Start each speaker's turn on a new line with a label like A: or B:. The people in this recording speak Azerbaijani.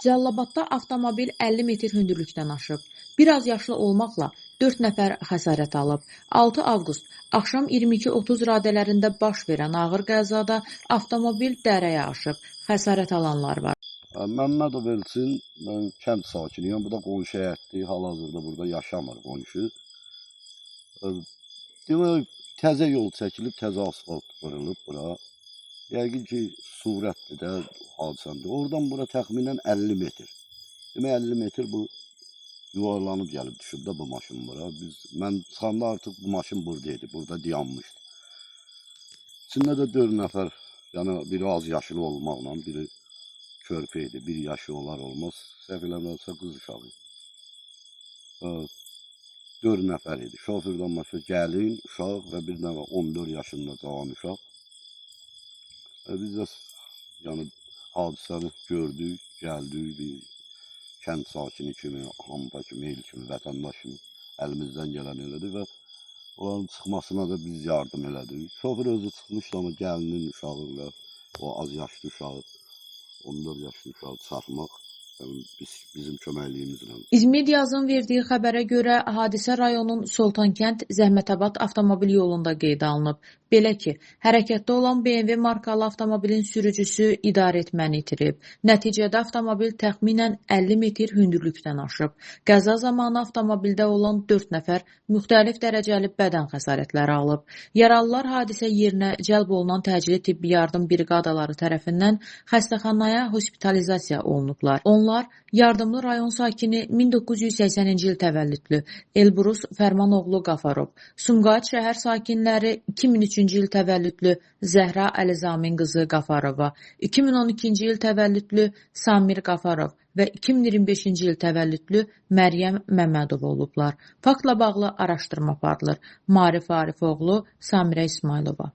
A: Cəlilabadda avtomobil 50 metr hündürlükdən aşıb. Bir az yaşlı olmaqla 4 nəfər xəsarət alıb. 6 avqust axşam 22:30 radələrində baş verən ağır qəzada avtomobil dərəyə aşıb. Xəsarət alanlar var.
B: Məmmədov Elçin, mən kənd sakiniyəm. Bu da qonşu həyətdir. Hal-hazırda burada yaşamır qonşu. Demək, təzə yol çəkilib, təzə asfalt vurulub bura. Yəqin ki, surətdir də hadisəndə. Oradan bura təxminən 50 metr. Demək, 50 metr bu yuvarlanıb gəlib düşüb də bu maşın bura. Mən çıxanda artıq bu maşın buradaydı, burada dayanmışdı. İçində də 4 nəfər, yəni biri az yaşlı olmaqla, biri körpə idi, bir yaşı olar olmaz. Səhv eləmirəmsə qız uşağı. 4 nəfər idi. Şofördən başqa gəlin, uşaq və bir dənə 14 yaşında cavan uşaq. Biz də yəni, hadisəni gördük, gəldik, bir kənd sakini kimi, hampa kimi, el kimi, vətəndaş kimi əlimizdən gələn elədik və onların çıxmasına da biz yardım elədik. Şoför özü çıxmışdı, amma gəlinin uşağı ilə o az yaşlı uşağı, 14 yaşlı uşağı çarpmaq bizim köməkliyimizlə.
A: İzmediazın verdiyi xəbərə görə hadisə rayonun Sultankənd Zəhmətabad avtomobil yolunda qeydə alınıb. Belə ki, hərəkətdə olan BMW markalı avtomobilin sürücüsü idarəetməni itirib. Nəticədə avtomobil təxminən 50 metr hündürlükdən aşıb. Qəza zamanı avtomobildə olan 4 nəfər müxtəlif dərəcəli bədən xəsarətləri alıb. Yaralılar hadisə yerinə cəlb olunan təcili tibbi yardım briqadaları tərəfindən xəstəxanaya hospitalizasiya olunublar. Onlar yardımlı rayon sakini 1980-ci il təvəllüdlü Elbrus Fərmanoğlu Qafarov, Sumqayıt şəhər sakinləri 2003-cü il təvəllüdlü Zəhra Əlizamin qızı Qafarova, 2012-ci il təvəllüdlü Samir Qafarov və 2025-ci il təvəllüdlü Məryəm Məmmədov olublar. Faktla bağlı araşdırma aparılır. Marif Arifoğlu, Samirə İsmailova.